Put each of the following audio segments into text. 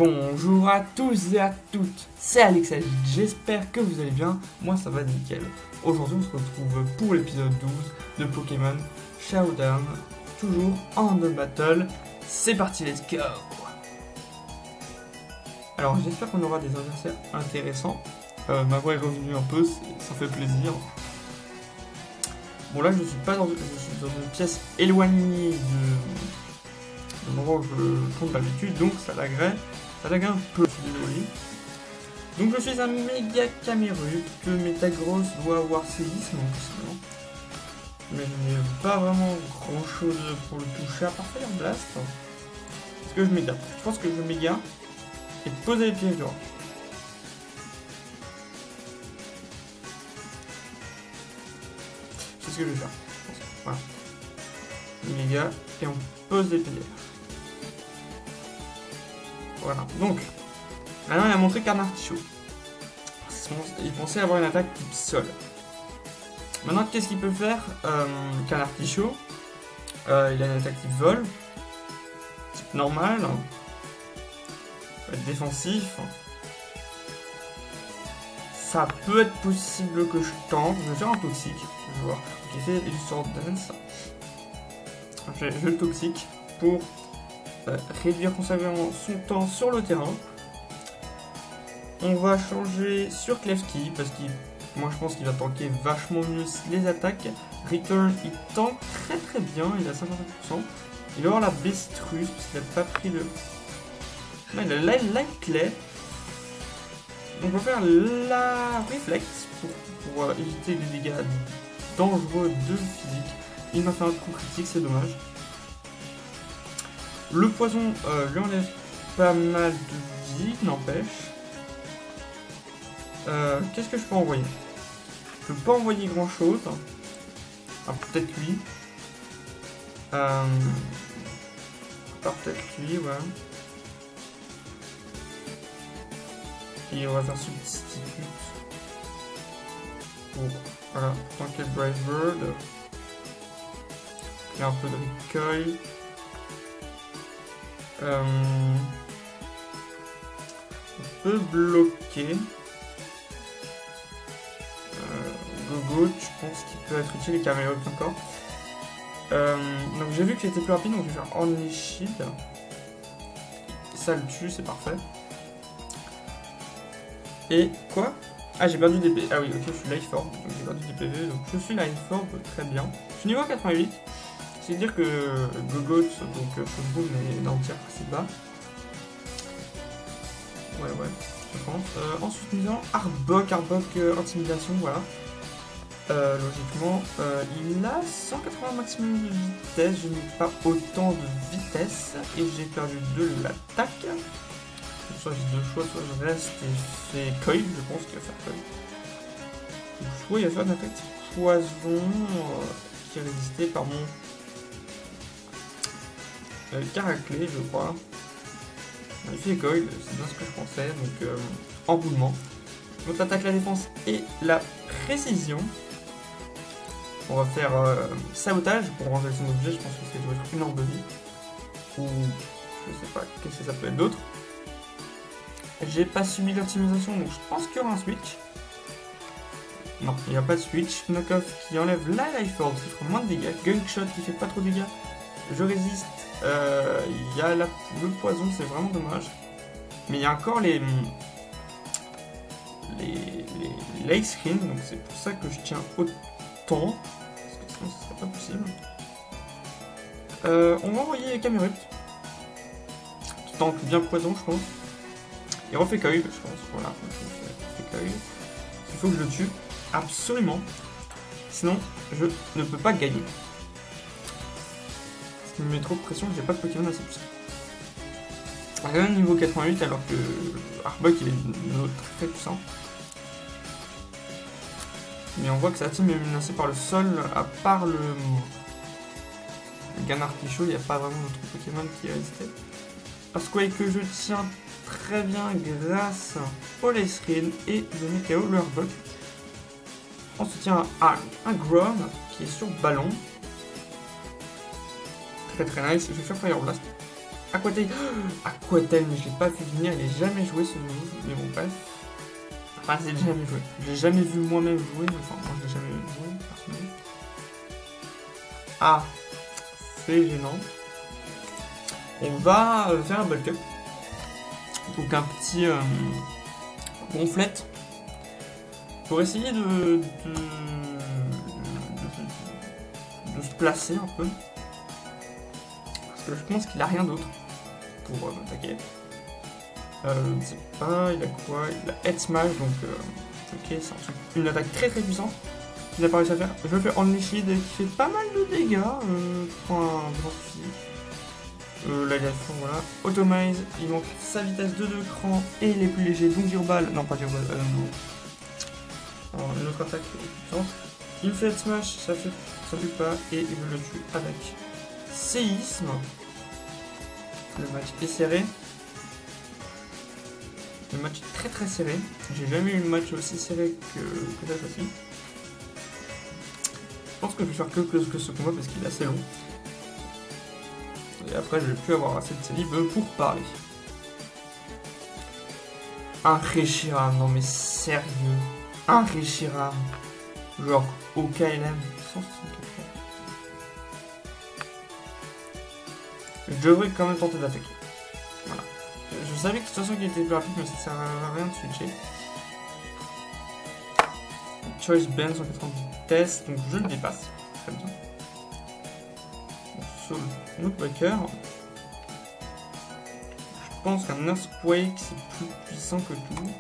Bonjour à tous et à toutes, c'est Alex, j'espère que vous allez bien, moi ça va nickel. Aujourd'hui on se retrouve pour l'épisode 12 de Pokémon Showdown, toujours en Humble Battle, c'est parti, let's go. Alors j'espère qu'on aura des adversaires intéressants, ma voix est revenue un peu, ça fait plaisir. Bon là je suis dans une pièce éloignée de l'endroit où je tourne d'habitude, donc ça laguerait un peu, je suis désolé. Donc je suis un méga Camerupt, Metagross doit avoir séisme en plus, mais je n'ai pas vraiment grand chose pour le toucher à part Fire Blast. Est-ce que je méga? Je pense que je méga et poser les pièges dehors. C'est ce que je vais faire. Voilà. Méga et on pose les pièges. Voilà, donc, maintenant il a montré qu'un artichaut. Il pensait avoir une attaque type sol. Maintenant, qu'est-ce qu'il peut faire qu'un artichaut il a une attaque type vol, type normal, peut être défensif. Ça peut être possible que je tente. Je vais faire un toxique. Je vais voir. J'ai fait du sort dance. Je le toxique pour réduire considérablement son temps sur le terrain. On va changer sur Klefki parce que moi je pense qu'il va tanker vachement mieux les attaques. Return il tank très bien, il a 55%. Il va avoir la Bestrus parce qu'il n'a pas pris le. Là il a la clé. Donc on va faire la réflexe pour éviter les dégâts dangereux de physique. Il m'a fait un coup critique, c'est dommage. Le poison lui enlève pas mal de vie, n'empêche. Qu'est-ce que je peux envoyer? Je peux pas envoyer grand chose. Ah, peut-être lui. À part peut-être lui, ouais. Et on va faire substitut. Pour, voilà, tanker Brave Bird. Il y a un peu de recoil. On peut bloquer. Gogo, je pense qu'il peut être utile et Camerupt encore. Donc j'ai vu que c'était plus rapide, donc je vais faire Only Shield. Ça le tue, c'est parfait. Et quoi? Ah, j'ai perdu des PV. Ah oui, ok, je suis Life Orb, donc j'ai perdu des PV. Donc je suis Life Orb, très bien. Je suis niveau 88. C'est-à-dire que Gogo, donc Football est dans le tir assez bas. Ouais, je pense. Ensuite, nous avons Arbok, Intimidation, voilà. Logiquement, il a 180 maximum de vitesse, je n'ai pas autant de vitesse et j'ai perdu de l'attaque. Soit j'ai deux choix, soit je reste et fais coil, je pense qu'il va faire coil. Soit il va faire une attaque poison qui est résistée par mon Caraclé, je crois. Il fait coil, c'est bien ce que je pensais, donc emboulement. Donc l'attaque, la défense et la précision. On va faire sabotage pour ranger son objet, je pense que c'est doit être une orbe de vie. Ou je sais pas, qu'est-ce que ça peut être d'autre. J'ai pas subi l'optimisation, donc je pense qu'il y aura un switch. Non, il n'y a pas de switch. Knockoff qui enlève la life orb, qui fera moins de dégâts. Gunshot qui fait pas trop de dégâts. Je résiste. Il y a le poison, c'est vraiment dommage. Mais il y a encore les light screen, donc c'est pour ça que je tiens autant. Parce que sinon ce serait pas possible. On va envoyer Camerupt. Qui tente bien poison, je pense. Il refait coil, je pense. Voilà, il fait coil. Il faut que je le tue. Absolument. Sinon, je ne peux pas gagner. Ça me met trop de pression, j'ai pas de Pokémon assez puissant. Rien niveau 88 alors que Arbok il est très puissant. Mais on voit que sa team est menacée par le sol, à part le Ganartichaut, il n'y a pas vraiment d'autres Pokémon qui est resté. Parce que je tiens très bien grâce au Lesrin et de Mikao, le Arbok. On se tient à un Grom qui est sur ballon. Très nice, je vais faire Fire Blast. Aquatail. Aquatail, mais je l'ai pas vu venir, il est jamais joué ce jeu. Mais bon, bref. Enfin, c'est jamais joué. Je l'ai jamais vu moi-même jouer, mais enfin, moi je l'ai jamais joué, personnellement. Ah, c'est gênant. On va faire un bulk up. Donc un petit gonflette. Pour essayer de se placer un peu. Parce que je pense qu'il a rien d'autre pour m'attaquer. Je ne sais pas, il a quoi? Il a Head Smash, donc ok, c'est un truc, une attaque très très puissante qu'il n'a pas réussi à faire. Je le fais Only Shield qui fait pas mal de dégâts pour un grand physique. L'aliation, voilà. Automise, il manque sa vitesse de 2 crans et il est plus léger, donc Durbal, non pas Durbal, non. Alors, une autre attaque puissante. Il me fait Head Smash, ça fait pas, et je le tue avec séisme. Le match est serré. Le match est très très serré. J'ai jamais eu un match aussi serré que cette fois-ci. Je pense que je vais faire que ce combat parce qu'il est assez long. Et après je vais plus avoir assez de salive pour parler. Un Reshiram, non mais sérieux. Un Reshiram. Genre au KLM 164. Je devrais quand même tenter d'attaquer. Voilà. Je savais que de toute façon qu'il était plus rapide, mais ça sert à rien de switcher. Choice Band 190 vitesse, donc je le dépasse. Très bien. Sur le Knockbacker, je pense qu'un Earthquake c'est plus puissant que tout.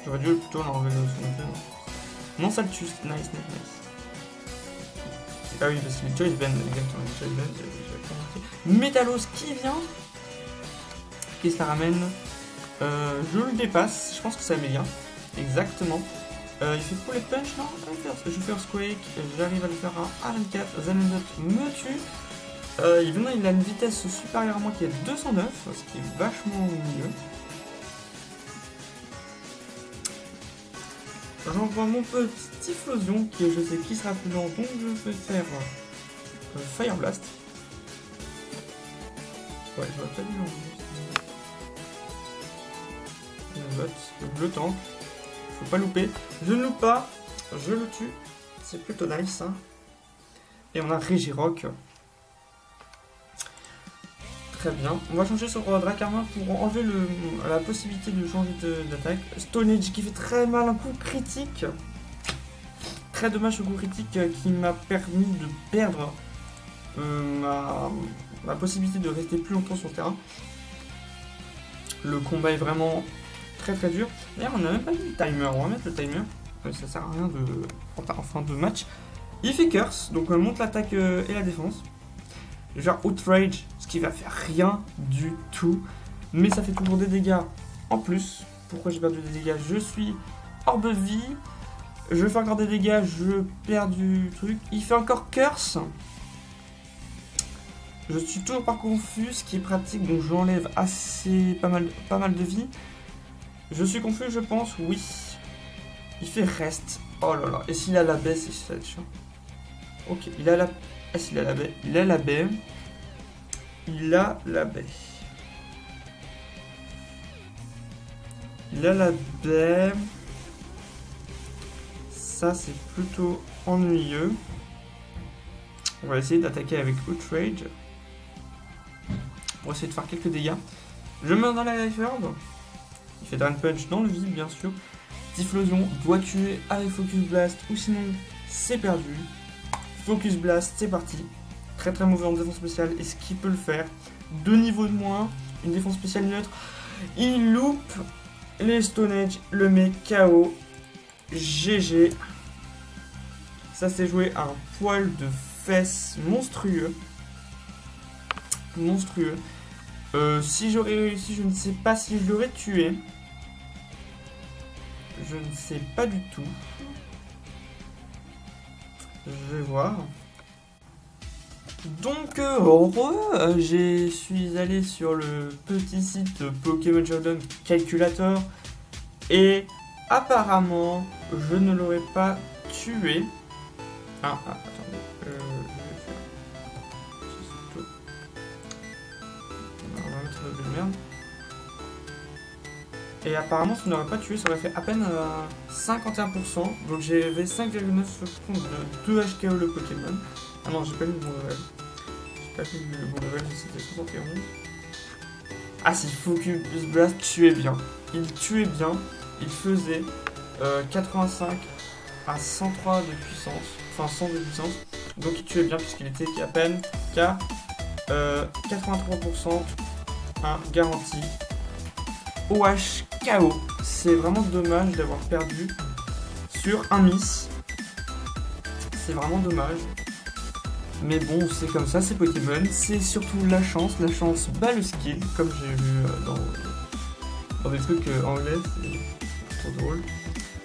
J'aurais dû plutôt l'enlever de son jeu. Non, ça le tue. Nice. Ah oui, parce que les Choice Band, exactement. Les Choice Band, j'ai Métalos qui vient. Qui se la ramène. Je le dépasse. Je pense que ça met bien. Exactement. Il fait pour les punch, non? Je fais Earthquake. J'arrive à le faire à 24. Zanendot me tue. Il a une vitesse supérieure à moi qui est 209. Ce qui est vachement mieux. J'envoie mon petit Typhlosion qui je sais qui sera plus lent, donc je vais faire Fire Blast. Ouais, j'aurais pas dû l'enlever. Je le tank. Faut pas louper. Je ne loupe pas. Je le tue. C'est plutôt nice. Hein. Et on a Regirock. Très bien. On va changer sur Dracarmin pour enlever la possibilité de changer d'attaque. Stone Age qui fait très mal, un coup critique. Très dommage ce coup critique qui m'a permis de perdre ma possibilité de rester plus longtemps sur le terrain. Le combat est vraiment très très dur. D'ailleurs on n'a même pas mis le timer, on va mettre le timer. Ça sert à rien en fin de match. Il fait curse, donc on monte l'attaque et la défense. Genre Outrage, ce qui va faire rien du tout. Mais ça fait toujours des dégâts en plus. Pourquoi j'ai perdu des dégâts? Je suis hors de vie. Je fais encore des dégâts, je perds du truc. Il fait encore curse. Je suis toujours pas confus, ce qui est pratique, donc j'enlève pas mal de vie. Je suis confus, je pense, oui. Il fait reste. Oh là là, et s'il a la baie, c'est ça chiant. Ok, il a la... Ah, s'il a la baie. Il a la baie. Il a la baie. Il a la baie. Ça, c'est plutôt ennuyeux. On va essayer d'attaquer avec Outrage. Pour essayer de faire quelques dégâts. Je meurs dans la Life Orb. Il fait Drain Punch dans le vide, bien sûr. Typhlosion doit tuer avec Focus Blast. Ou sinon, c'est perdu. Focus Blast, c'est parti. Très très mauvais en défense spéciale. Est-ce qu'il peut le faire? 2 niveaux de moins. Une défense spéciale neutre. Il loupe. Les Stone Age le met KO. GG. Ça s'est joué à un poil de fesses monstrueux. Monstrueux. Si j'aurais réussi, je ne sais pas si je l'aurais tué. Je ne sais pas du tout. Je vais voir. Donc, je suis allé sur le petit site Pokémon Showdown Calculator et apparemment, je ne l'aurais pas tué. Attendez. Et apparemment, ça n'aurait pas tué, ça aurait fait à peine 51%. Donc j'avais 5,9 secondes de 2 HKO le Pokémon. Ah non, j'ai pas mis le bon level. J'ai pas mis le bon level, c'était 71. Ah si, Focus Blast tuait bien. Il tuait bien. Il faisait 85 à 103 de puissance. Enfin 100 de puissance. Donc il tuait bien puisqu'il était à peine qu'à 83% garanti. OHKO. C'est vraiment dommage d'avoir perdu sur un miss. C'est vraiment dommage. Mais bon, c'est comme ça, c'est Pokémon. C'est surtout la chance. La chance bat le skill, comme j'ai vu dans des trucs anglais. C'est trop drôle.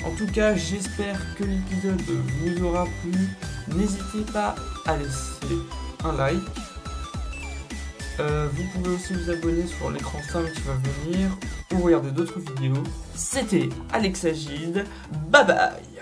En tout cas, j'espère que l'épisode vous aura plu. N'hésitez pas à laisser un like. Vous pouvez aussi vous abonner sur l'écran femme qui va venir ou regarder d'autres vidéos. C'était Alex Agide. Bye bye.